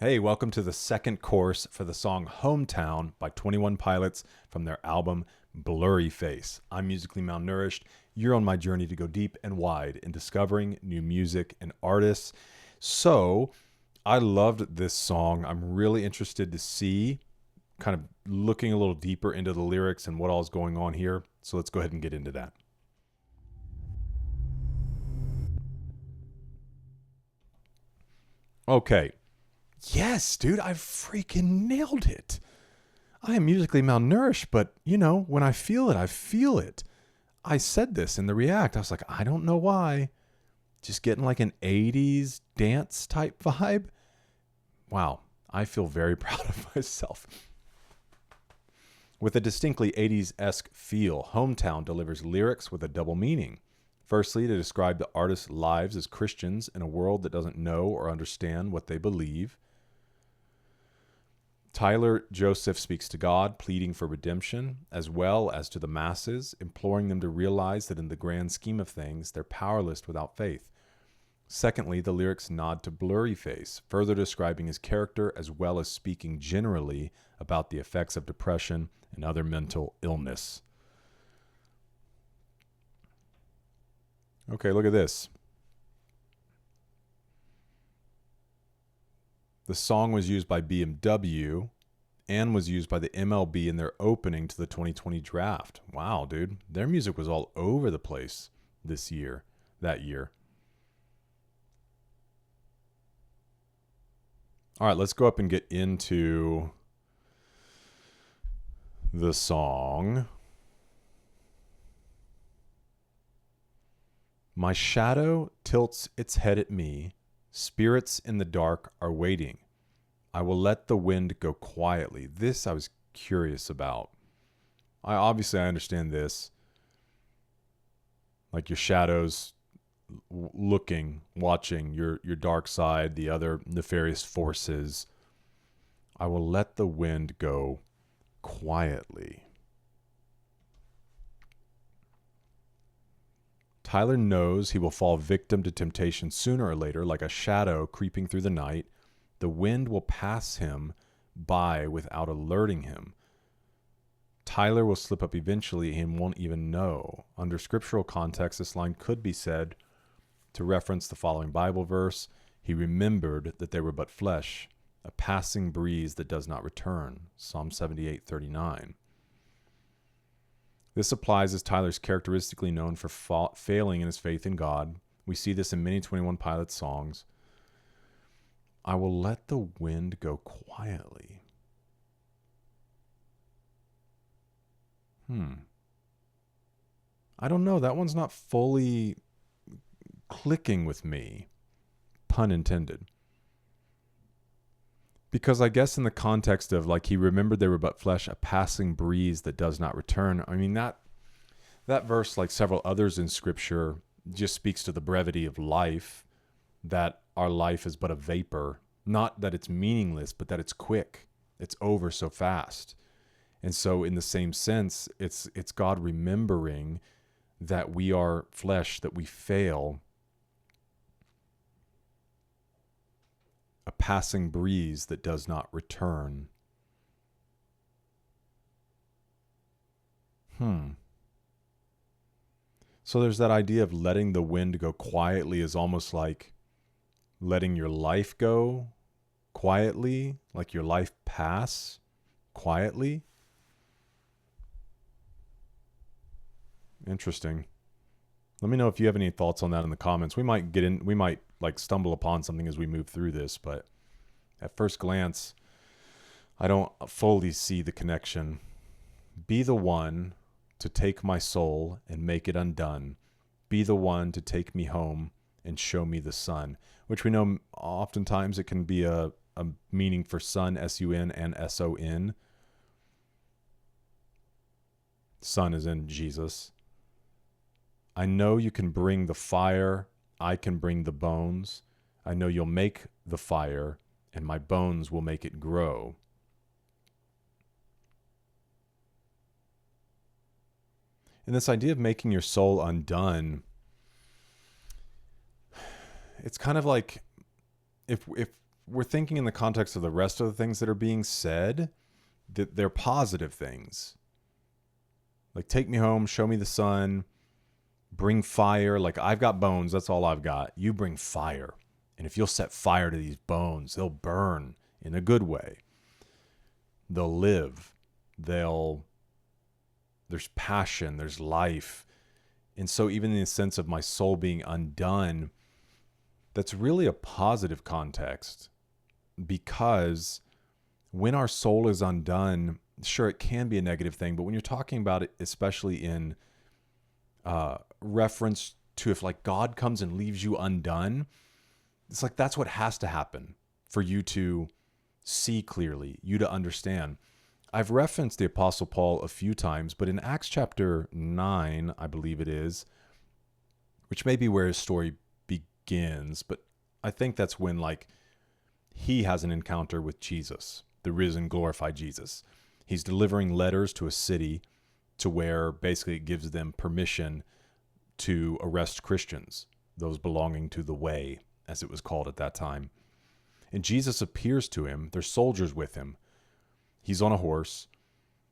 Hey, welcome to the second course for the song Hometown by 21 Pilots from their album Blurryface. I'm musically malnourished. You're on my journey to go deep and wide in discovering new music and artists. So, I loved this song. I'm really interested to see, kind of looking a little deeper into the lyrics and what all is going on here. So, let's go ahead and get into that. Okay. Yes, dude, I freaking nailed it. I am musically malnourished, but when I feel it, I feel it. I said this in the React. I was like, I don't know why. Just getting like an 80s dance type vibe. Wow, I feel very proud of myself. With a distinctly 80s-esque feel, Hometown delivers lyrics with a double meaning. Firstly, to describe the artist's lives as Christians in a world that doesn't know or understand what they believe. Tyler Joseph speaks to God, pleading for redemption, as well as to the masses, imploring them to realize that in the grand scheme of things, they're powerless without faith. Secondly, the lyrics nod to Blurryface, further describing his character as well as speaking generally about the effects of depression and other mental illness. Okay, look at this. The song was used by BMW and was used by the MLB in their opening to the 2020 draft. Wow, dude. Their music was all over the place that year. All right, let's go up and get into the song. My shadow tilts its head at me. Spirits in the dark are waiting. I will let the wind go quietly. This I was curious about. I understand this. Like your shadows looking, watching your dark side, the other nefarious forces. I will let the wind go quietly. Tyler knows he will fall victim to temptation sooner or later, like a shadow creeping through the night. The wind will pass him by without alerting him. Tyler will slip up eventually and won't even know. Under scriptural context, this line could be said to reference the following Bible verse. He remembered that they were but flesh, a passing breeze that does not return. Psalm 78:39. This applies as Tyler's characteristically known for failing in his faith in God. We see this in many 21 Pilots songs. I will let the wind go quietly. I don't know. That one's not fully clicking with me. Pun intended. Because I guess in the context of like he remembered they were but flesh, a passing breeze that does not return. I mean, that verse, like several others in Scripture, just speaks to the brevity of life, that our life is but a vapor. Not that it's meaningless, but that it's quick. It's over so fast. And so in the same sense, it's God remembering that we are flesh, that we fail. A passing breeze that does not return. So there's that idea of letting the wind go quietly is almost like letting your life go quietly, like your life pass quietly. Interesting. Let me know if you have any thoughts on that in the comments. We might like stumble upon something as we move through this, but at first glance, I don't fully see the connection. Be the one to take my soul and make it undone. Be the one to take me home and show me the sun, which we know oftentimes it can be a meaning for sun, S-U-N, and S-O-N. Sun is in Jesus. I know you can bring the fire. I can bring the bones. I know you'll make the fire, and my bones will make it grow. And this idea of making your soul undone, it's kind of like if we're thinking in the context of the rest of the things that are being said, that they're positive things. Like, take me home, show me the sun, bring fire. Like, I've got bones, that's all I've got. You bring fire. And if you'll set fire to these bones, they'll burn in a good way. They'll live. There's passion, there's life. And so even in the sense of my soul being undone, that's really a positive context, because when our soul is undone, sure, it can be a negative thing, but when you're talking about it, especially in reference to if like God comes and leaves you undone, it's like that's what has to happen for you to see clearly, you to understand. I've referenced the Apostle Paul a few times, but in Acts chapter 9, I believe it is, which may be where his story begins, but I think that's when like he has an encounter with Jesus, the risen, glorified Jesus. He's delivering letters to a city to where basically it gives them permission to arrest Christians, those belonging to the way, as it was called at that time. And Jesus appears to him. There's soldiers with him. He's on a horse.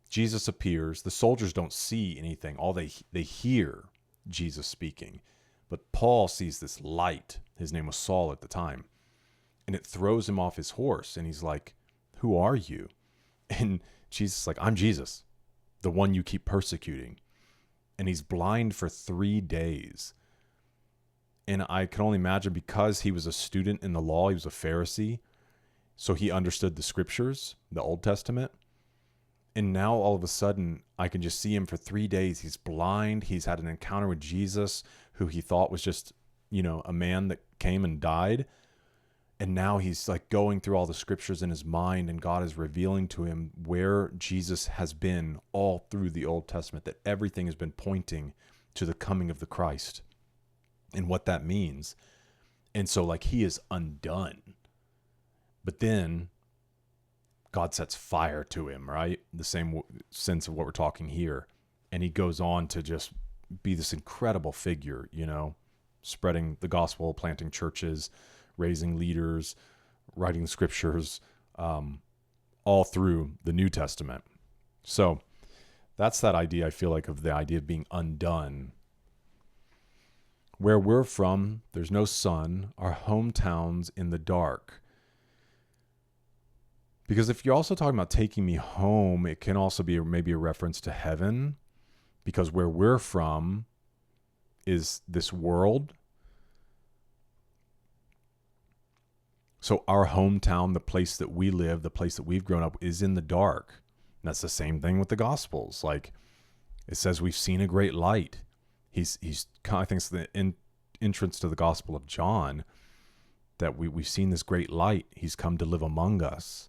Jesus appears. The soldiers don't see anything. All they hear Jesus speaking. But Paul sees this light. His name was Saul at the time. And it throws him off his horse. And he's like, who are you? And Jesus is like, I'm Jesus, the one you keep persecuting. And he's blind for 3 days. And I can only imagine, because he was a student in the law, he was a Pharisee, so he understood the scriptures, the Old Testament. And now all of a sudden, I can just see him for 3 days. He's blind. He's had an encounter with Jesus, who he thought was just, a man that came and died. And now he's like going through all the scriptures in his mind, and God is revealing to him where Jesus has been all through the Old Testament, that everything has been pointing to the coming of the Christ and what that means. And so like he is undone. But then God sets fire to him, right? The same sense of what we're talking here. And he goes on to just be this incredible figure, spreading the gospel, planting churches, raising leaders, writing scriptures, all through the New Testament. So that's that idea, I feel like, of the idea of being undone. Where we're from, there's no sun, our hometown's in the dark. Because if you're also talking about taking me home, it can also be maybe a reference to heaven, because where we're from is this world. So our hometown, the place that we live, the place that we've grown up, is in the dark. And that's the same thing with the Gospels. Like it says, we've seen a great light. He's I think it's the entrance to the Gospel of John, that we've seen this great light. He's come to live among us.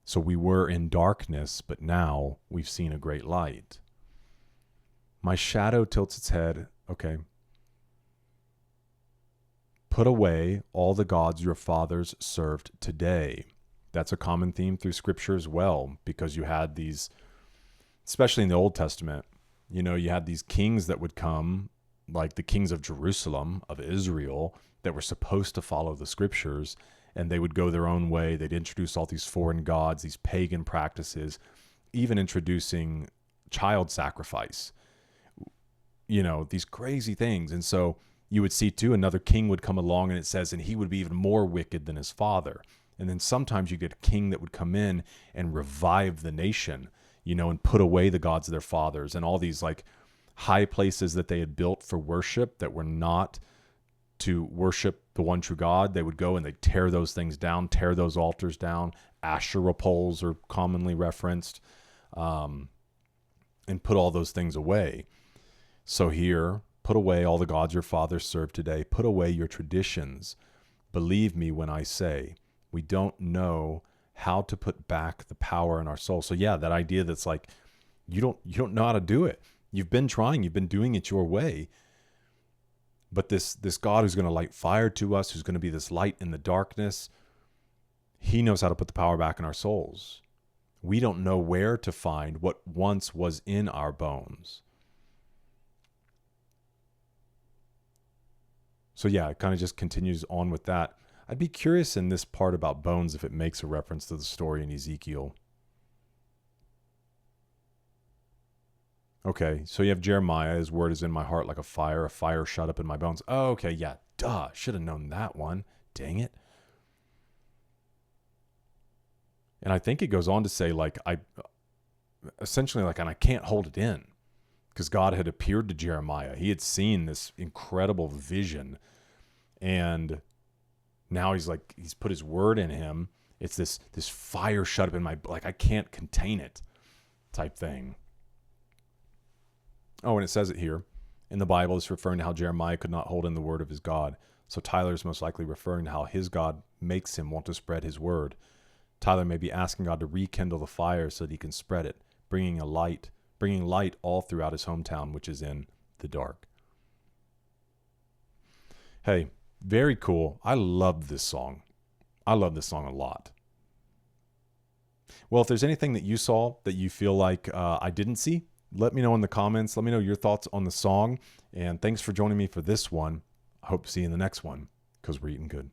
So we were in darkness, but now we've seen a great light. My shadow tilts its head. Okay. Put away all the gods your fathers served today. That's a common theme through Scripture as well, because you had these, especially in the Old Testament, you had these kings that would come, like the kings of Jerusalem, of Israel, that were supposed to follow the Scriptures, and they would go their own way. They'd introduce all these foreign gods, these pagan practices, even introducing child sacrifice, these crazy things. And so you would see too, another king would come along, and it says, and he would be even more wicked than his father. And then sometimes you get a king that would come in and revive the nation, and put away the gods of their fathers, and all these like high places that they had built for worship that were not to worship the one true God. They would go and they'd tear those things down, tear those altars down. Asherah poles are commonly referenced, and put all those things away. So here, put away all the gods your fathers served today. Put away your traditions. Believe me when I say, we don't know how to put back the power in our soul. So yeah, that idea that's like, you don't know how to do it. You've been trying, you've been doing it your way. But this God who's going to light fire to us, who's going to be this light in the darkness, he knows how to put the power back in our souls. We don't know where to find what once was in our bones. So yeah, it kind of just continues on with that. I'd be curious in this part about bones if it makes a reference to the story in Ezekiel. Okay, so you have Jeremiah. His word is in my heart like a fire shut up in my bones. Oh, okay, yeah, duh. Should have known that one. Dang it. And I think it goes on to say, like, essentially, like, and I can't hold it in, because God had appeared to Jeremiah. He had seen this incredible vision, and now he's put his word in him. It's this fire shut up in my, like, I can't contain it type thing. Oh, and it says it here in the Bible. It's referring to how Jeremiah could not hold in the word of his God. So Tyler's most likely referring to how his God makes him want to spread his word. Tyler may be asking God to rekindle the fire so that he can spread it, bringing light all throughout his hometown, which is in the dark. Hey, very cool. I love this song. I love this song a lot. Well, if there's anything that you saw that you feel like I didn't see, let me know in the comments. Let me know your thoughts on the song. And thanks for joining me for this one. I hope to see you in the next one, because we're eating good.